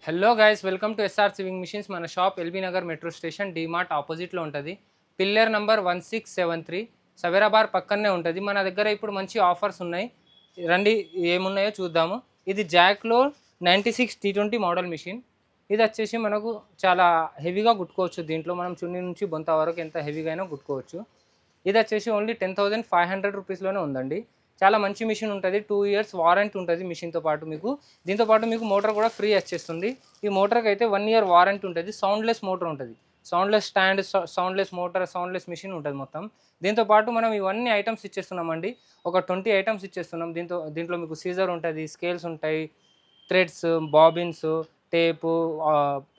Hello guys, welcome to SR sewing machines. మన shop LB Nagar metro station DMart ఆపోజిట్లో ఉంటుంది. Pillar number 1673 సవేరాబార్ పక్కనే ఉంటుంది. మన దగ్గర ఇప్పుడు మంచి ఆఫర్స్ ఉన్నాయి. రండి ఏమున్నాయో చూద్దాము. ఇది జాక్లో 96 T20 మోడల్ మిషన్. ఇది వచ్చేసి మనకు చాలా హెవీగా కుట్టుకోవచ్చు. దీంట్లో మనం చున్నీ నుంచి బొంత వరకు ఎంత హెవీగా అయినా కుట్టుకోవచ్చు. ఇది వచ్చేసి ఓన్లీ 10,500 రూపీస్లోనే ఉందండి. చాలా మంచి మిషన్ ఉంటుంది. 2 years వారంటీ ఉంటుంది మిషన్తో పాటు. దీంతో పాటు మీకు మోటార్ కూడా ఫ్రీ వచ్చేస్తుంది. ఈ మోటార్కి అయితే 1 year వారంటీ ఉంటుంది. సౌండ్లెస్ మోటార్ ఉంటుంది. Soundless stand, soundless motor, soundless machine ఉంటుంది మొత్తం. దీంతో పాటు మనం ఇవన్నీ ఐటమ్స్ ఇచ్చేస్తున్నామండి. ఒక 20 ఐటమ్స్ ఇచ్చేస్తున్నాం. దీంట్లో మీకు సీజర్ ఉంటుంది, స్కేల్స్ ఉంటాయి, threads, bobbins, tape,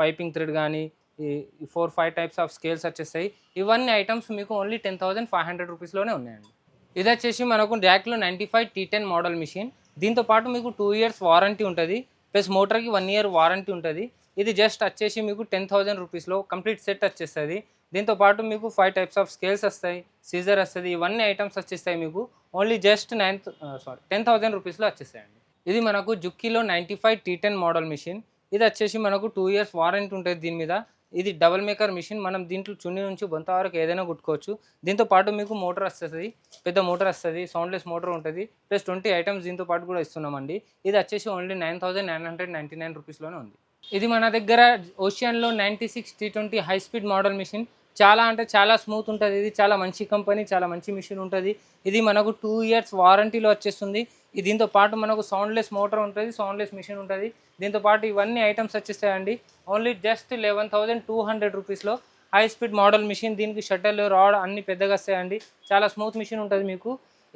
piping thread కానీ ఈ 4-5 టైప్స్ ఆఫ్ స్కేల్స్ వచ్చేస్తాయి. ఇవన్నీ ఐటమ్స్ మీకు ఓన్లీ 10,500 రూపీస్లోనే ఉన్నాయండి. ఇది వచ్చేసి మనకు ర్యాక్లో 95 T10 మోడల్ మిషన్. దీంతో పాటు మీకు 2 years వారంటీ ఉంటుంది, ప్లస్ మోటార్కి 1 year వారంటీ ఉంటుంది. ఇది జస్ట్ వచ్చేసి మీకు 10,000 రూపీస్లో కంప్లీట్ సెట్ వచ్చేస్తుంది. దీంతో పాటు మీకు 5 టైప్స్ ఆఫ్ స్కేల్స్ వస్తాయి, సీజర్ వస్తుంది, ఇవన్నీ ఐటమ్స్ వచ్చేస్తాయి మీకు ఓన్లీ జస్ట్ 10,000 రూపీస్లో వచ్చేస్తాయండి. ఇది మనకు జుక్కీలో 95 T10 మోడల్ మిషన్. ఇది వచ్చేసి మనకు 2 years వారంటీ ఉంటుంది దీని మీద. ఇది డబుల్ మేకర్ మిషన్. మనం దీంట్లో చున్నీ నుంచి బొంత వరకు ఏదైనా కుట్టుకోవచ్చు. దీంతో పాటు మీకు మోటార్ వస్తుంది, పెద్ద మోటార్ వస్తుంది, సౌండ్లెస్ మోటార్ ఉంటుంది, ప్లస్ 20 ఐటమ్స్ దీంతో పాటు కూడా ఇస్తున్నామండి. ఇది వచ్చేసి ఓన్లీ 9,999 రూపీస్లోనే ఉంది. ఇది మన దగ్గర ఓషియన్లో 96 T20 high speed model machine. చాలా అంటే చాలా స్మూత్ ఉంటుంది. ఇది చాలా మంచి కంపెనీ, చాలా మంచి మిషన్ ఉంటుంది. ఇది మనకు 2 years వారంటీలో వచ్చేస్తుంది. దీంతో పాటు మనకు సౌండ్లెస్ మోటార్ ఉంటుంది, సౌండ్లెస్ మిషన్ ఉంటుంది. దీంతో పాటు ఇవన్నీ ఐటమ్స్ వచ్చేస్తాయండి ఓన్లీ జస్ట్ 11,200 రూపీస్లో హై స్పీడ్ మోడల్ మిషన్. దీనికి షటిల్, రాడ్ అన్నీ పెద్దగా వస్తాయండి. చాలా స్మూత్ మిషన్ ఉంటుంది. మీకు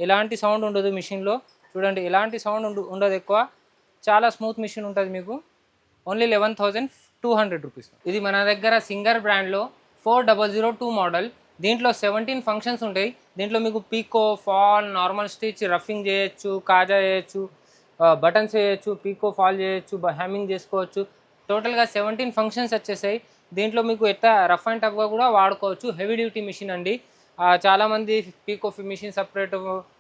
ఎలాంటి సౌండ్ ఉండదు మిషన్లో. చూడండి, ఎలాంటి సౌండ్ ఉండదు ఎక్కువ. చాలా స్మూత్ మిషన్ ఉంటుంది మీకు ఓన్లీ 11,200 రూపీస్. ఇది మన దగ్గర సింగర్ బ్రాండ్లో 4002 మోడల్. దీంట్లో 17 ఫంక్షన్స్ ఉంటాయి. దీంట్లో మీకు పీకో, ఫాల్, నార్మల్ స్టిచ్, రఫింగ్ చేయొచ్చు, కాజా చేయొచ్చు, బటన్స్ చేయొచ్చు, పీకో ఫాల్ చేయొచ్చు, హ్యామింగ్ చేసుకోవచ్చు. టోటల్గా 17 ఫంక్షన్స్ వచ్చేసాయి. దీంట్లో మీకు ఎట్లా రఫ్ అండ్ టఫ్గా కూడా వాడుకోవచ్చు. హెవీ డ్యూటీ మిషన్ అండి. చాలామంది pico machine separate,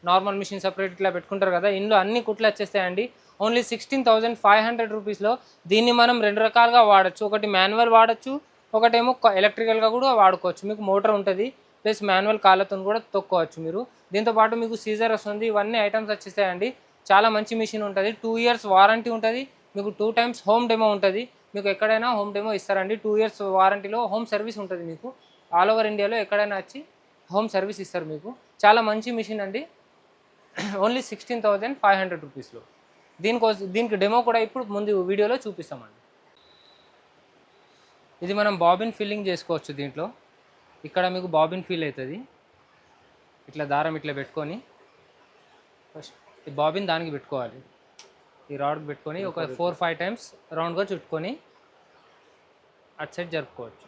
normal machine separate ఇట్లా పెట్టుకుంటారు కదా. ఇందులో అన్ని కుట్లు వచ్చేస్తాయండి ఓన్లీ 16,500 రూపీస్లో. దీన్ని మనం 2 రకాలుగా వాడచ్చు. ఒకటి మాన్యువల్ వాడచ్చు, ఒకటేమో ఎలక్ట్రికల్గా కూడా వాడుకోవచ్చు. మీకు మోటార్ ఉంటుంది, ప్లస్ మాన్యువల్ కాళ్ళతో కూడా తొక్కోవచ్చు మీరు. దీంతోపాటు మీకు సీజర్ వస్తుంది. ఇవన్నీ ఐటమ్స్ వచ్చేస్తాయండి. చాలా మంచి మిషన్ ఉంటుంది. 2 years వారంటీ ఉంటుంది. మీకు 2 times హోమ్ డెమో ఉంటుంది. మీకు ఎక్కడైనా హోమ్ డెమో ఇస్తారండి. 2 years వారంటీలో హోమ్ సర్వీస్ ఉంటుంది. మీకు ఆల్ ఓవర్ ఇండియాలో ఎక్కడైనా వచ్చి హోమ్ సర్వీస్ ఇస్తారు మీకు. చాలా మంచి మిషన్ అండి. ఓన్లీ 16,500 రూపీస్లో. దీనికి డెమో కూడా ఇప్పుడు ముందు వీడియోలో చూపిస్తామండి. ఇది మనం బాబిన్ ఫిల్లింగ్ చేసుకోవచ్చు. దీంట్లో ఇక్కడ మీకు బాబిన్ ఫిల్ అవుతుంది. ఇట్లా దారం ఇట్లా పెట్టుకొని ఫస్ట్ ఈ బాబిన్ దానికి పెట్టుకోవాలి. ఈ రాడ్కి పెట్టుకొని ఒక 4-5 times రౌండ్గా చుట్టుకొని అటు సైడ్ జరుపుకోవచ్చు.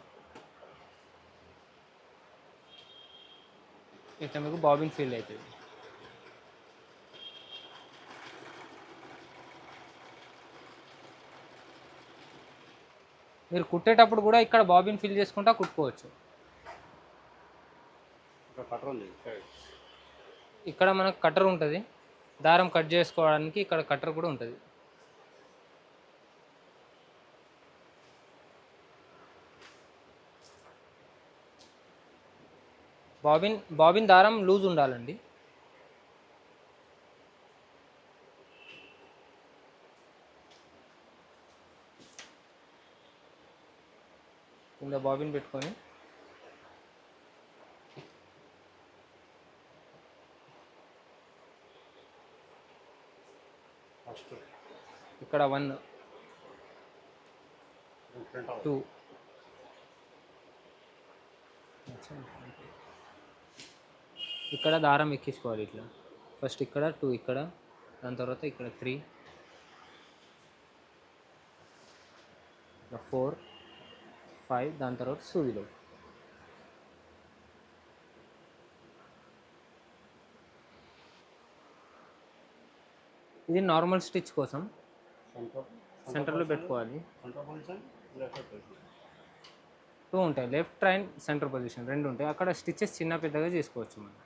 ఇట్లా మీకు బాబిన్ ఫిల్ అవుతుంది. మీరు కుట్టేటప్పుడు కూడా ఇక్కడ బాబిన్ ఫిల్ చేసుకుంటా కుట్టుకోవచ్చు. ఇక్కడ మనకు కటర్ ఉంటుంది, దారం కట్ చేసుకోవడానికి ఇక్కడ కటర్ కూడా ఉంటుంది. బాబిన్ దారం లూజ్ ఉండాలండి. కింద బాబిన్ పెట్టుకొని ఇక్కడ 1, 2 ఇక్కడ దారం ఎక్కించుకోవాలి. ఇట్లా ఫస్ట్ ఇక్కడ 2, ఇక్కడ దాని తర్వాత ఇక్కడ 3, 4, 5, దాని తర్వాత సూదిలో. ఇది నార్మల్ స్టిచ్ కోసం సెంటర్లో పెట్టుకోవాలి. 2 ఉంటాయి, లెఫ్ట్ అండ్ సెంటర్ పొజిషన్ 2 ఉంటాయి. అక్కడ స్టిచెస్ చిన్న పెద్దగా చేసుకోవచ్చు మనం.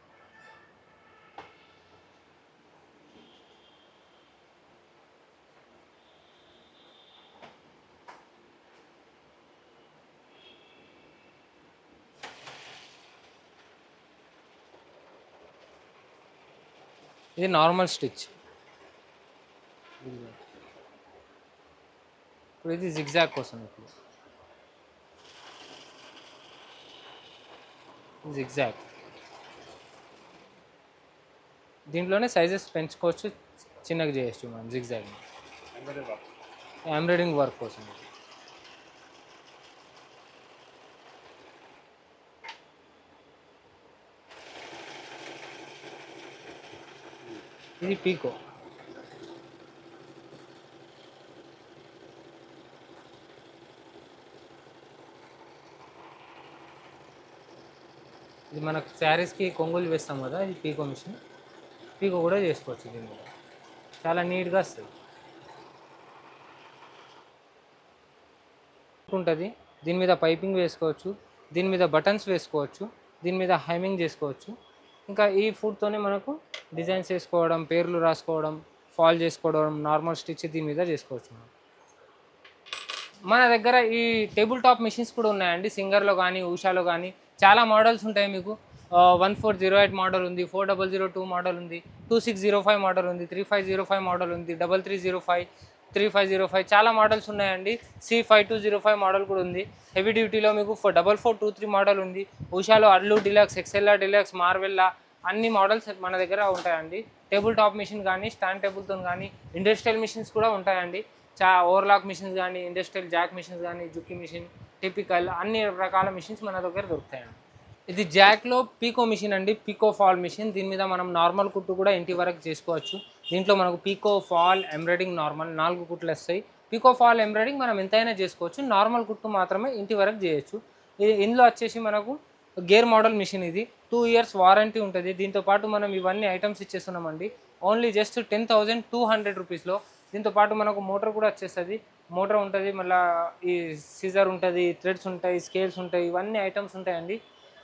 ఇది నార్మల్ స్టిచ్. ఇప్పుడు ఇది జిగ్జాగ్ కోసం. ఇప్పుడు జిగ్జాగ్ దీంట్లోనే సైజెస్ పెంచుకోవచ్చు, చిన్నగా చేయొచ్చు మనం జిగ్జాగ్. ఎంబ్రాయిడింగ్ వర్క్ కోసం. ఇది పీకో. ఇది మనకు శారీస్కి కొంగులు వేస్తాం కదా, ఇది పీకో మిషన్. పీకో కూడా చేసుకోవచ్చు దీని మీద, చాలా నీట్గా వస్తుంది. ఉంటుంది దీని మీద పైపింగ్ వేసుకోవచ్చు, దీని మీద బటన్స్ వేసుకోవచ్చు, దీని మీద హైమింగ్ చేసుకోవచ్చు. ఇంకా ఈ ఫుడ్తోనే మనకు డిజైన్స్ వేసుకోవడం, పేర్లు రాసుకోవడం, ఫాల్ చేసుకోవడం, నార్మల్ స్టిచ్ దీని మీద చేసుకోవచ్చు. మన దగ్గర ఈ టేబుల్ టాప్ మిషన్స్ కూడా ఉన్నాయండి. సింగర్లో కానీ ఉషాలో కానీ చాలా మోడల్స్ ఉంటాయి మీకు. 1408 మోడల్ ఉంది, 4002 మోడల్ ఉంది, 2605 మోడల్ ఉంది, 3505 మోడల్ ఉంది, 3305, 3505 చాలా మోడల్స్ ఉన్నాయండి. C5205 మోడల్ కూడా ఉంది. హెవీ డ్యూటీలో మీకు 4423 మోడల్ ఉంది. ఉషాలో అల్లు డిలక్స్, ఎక్సెల్లా డిలక్స్, మార్వెల్లా అన్ని మోడల్స్ మన దగ్గర ఉంటాయండి. టేబుల్ టాప్ మిషన్ కానీ, స్టాండ్ టేబుల్తో కానీ, ఇండస్ట్రియల్ మిషన్స్ కూడా ఉంటాయండి. ఓవర్లాక్ మిషన్స్ కానీ, ఇండస్ట్రియల్ జాక్ మిషన్స్ కానీ, జుక్కి మిషన్, టిపికల్ అన్ని రకాల మిషన్స్ మన దగ్గర దొరుకుతాయండి. ఇది జాక్లో పీకో మిషన్ అండి, పీకో ఫాల్ మిషన్. దీని మీద మనం నార్మల్ కుట్టు కూడా ఇంటి వరకు చేసుకోవచ్చు. దీంట్లో మనకు పీకో ఫాల్ ఎంబ్రాయిడింగ్ నార్మల్ 4 కుట్లు వస్తాయి. పీకో ఫాల్ ఎంబ్రాయిడింగ్ మనం ఎంతైనా చేసుకోవచ్చు, నార్మల్ కుట్టు మాత్రమే ఇంటి వరకు చేయొచ్చు. ఇందులో వచ్చేసి మనకు గేర్ మోడల్ మిషన్. ఇది 2 years వారంటీ ఉంటుంది. దీంతోపాటు మనం ఇవన్నీ ఐటమ్స్ ఇచ్చేస్తున్నామండి ఓన్లీ జస్ట్ 10,200 రూపీస్లో. దీంతోపాటు మనకు మోటార్ కూడా వచ్చేస్తుంది. మోటార్ ఉంటుంది, మళ్ళీ ఈ సీజర్ ఉంటుంది, థ్రెడ్స్ ఉంటాయి, స్కేల్స్ ఉంటాయి, ఇవన్నీ ఐటమ్స్ ఉంటాయండి.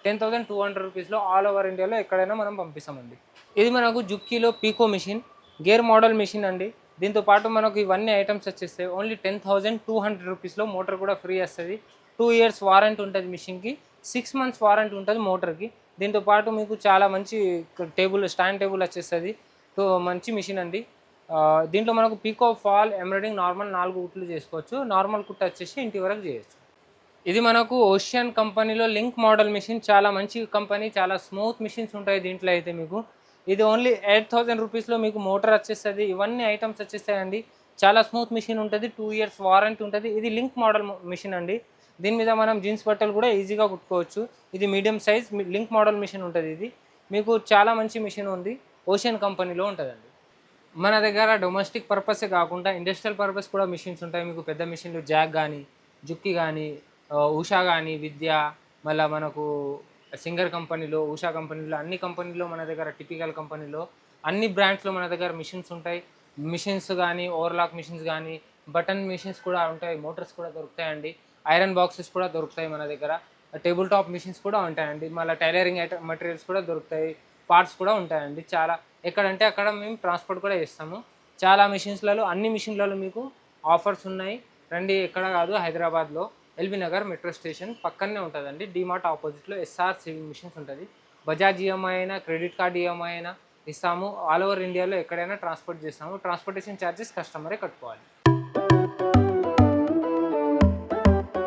10,200 రూపీస్లో ఆల్ ఓవర్ ఇండియాలో ఎక్కడైనా మనం పంపిస్తామండి. ఇది మనకు జుక్కీలో పీకో మిషన్, గేర్ మోడల్ మిషన్ అండి. దీంతోపాటు మనకు ఇవన్నీ ఐటమ్స్ వచ్చేస్తాయి ఓన్లీ 10,200 రూపీస్లో. మోటార్ కూడా ఫ్రీ వస్తుంది. 2 years వారంటీ ఉంటుంది మిషన్కి, 6 months వారంటీ ఉంటుంది మోటార్కి. దీంతోపాటు మీకు చాలా మంచి స్టాండ్ టేబుల్ వచ్చేస్తుంది. మంచి మిషన్ అండి. దీంట్లో మనకు పీకో ఫాల్ ఎంబ్రాయిడింగ్ నార్మల్ 4 కుట్లు చేసుకోవచ్చు. నార్మల్ కుట్ట వచ్చేసి ఇంటి వరకు చేయొచ్చు. ఇది మనకు ఓషియన్ కంపెనీలో లింక్ మోడల్ మిషన్. చాలా మంచి కంపెనీ, చాలా స్మూత్ మిషన్స్ ఉంటాయి దీంట్లో అయితే మీకు. ఇది ఓన్లీ 8,000 రూపీస్లో మీకు మోటార్ వచ్చేస్తుంది, ఇవన్నీ ఐటమ్స్ వచ్చేస్తాయండి. చాలా స్మూత్ మిషన్ ఉంటుంది, 2 years వారంటీ ఉంటుంది. ఇది లింక్ మోడల్ మిషన్ అండి. దీని మీద మనం జీన్స్ బట్టలు కూడా ఈజీగా కుట్టుకోవచ్చు. ఇది medium size link model machine ఉంటుంది. ఇది మీకు చాలా మంచి మిషన్ ఉంది, ఓషియన్ కంపెనీలో ఉంటుందండి. మన దగ్గర డొమెస్టిక్ పర్పసే కాకుండా ఇండస్ట్రియల్ పర్పస్ కూడా మిషన్స్ ఉంటాయి మీకు. పెద్ద మిషన్లు జాక్ కానీ, జుక్కి కానీ, ఉషా కానీ, విద్య, మళ్ళీ మనకు సింగర్ కంపెనీలో, ఉషా కంపెనీలో, అన్ని కంపెనీలో మన దగ్గర, టిపికల్ కంపెనీలో అన్ని బ్రాండ్స్లో మన దగ్గర మిషన్స్ ఉంటాయి. మిషన్స్ కానీ, ఓవర్లాక్ మిషన్స్ కానీ, బటన్ మిషన్స్ కూడా ఉంటాయి, మోటార్స్ కూడా దొరుకుతాయండి. ఐరన్ బాక్సెస్ కూడా దొరుకుతాయి మన దగ్గర. టేబుల్ టాప్ మిషన్స్ కూడా ఉంటాయండి. మళ్ళీ టైలరింగ్ మెటీరియల్స్ కూడా దొరుకుతాయి, పార్ట్స్ కూడా ఉంటాయండి. చాలా ఎక్కడంటే అక్కడ మేము ట్రాన్స్పోర్ట్ కూడా చేస్తాము. చాలా మిషన్స్లలో, అన్ని మిషన్లలో మీకు ఆఫర్స్ ఉన్నాయి. రండి, ఎక్కడ కాదు, హైదరాబాద్లో ఎల్బీ నగర్ మెట్రో స్టేషన్ పక్కనే ఉంటుందండి. డీమార్ట్ ఆపోజిట్లో ఎస్ఆర్ సేవింగ్ మిషన్స్ ఉంటుంది. బజాజ్ ఈఎంఐ అయినా, క్రెడిట్ కార్డ్ ఈఎంఐ అయినా ఇస్తాము. ఆల్ ఓవర్ ఇండియాలో ఎక్కడైనా ట్రాన్స్పోర్ట్ చేస్తాము. ట్రాన్స్పోర్టేషన్ ఛార్జెస్ కస్టమరే కట్టుకోవాలి.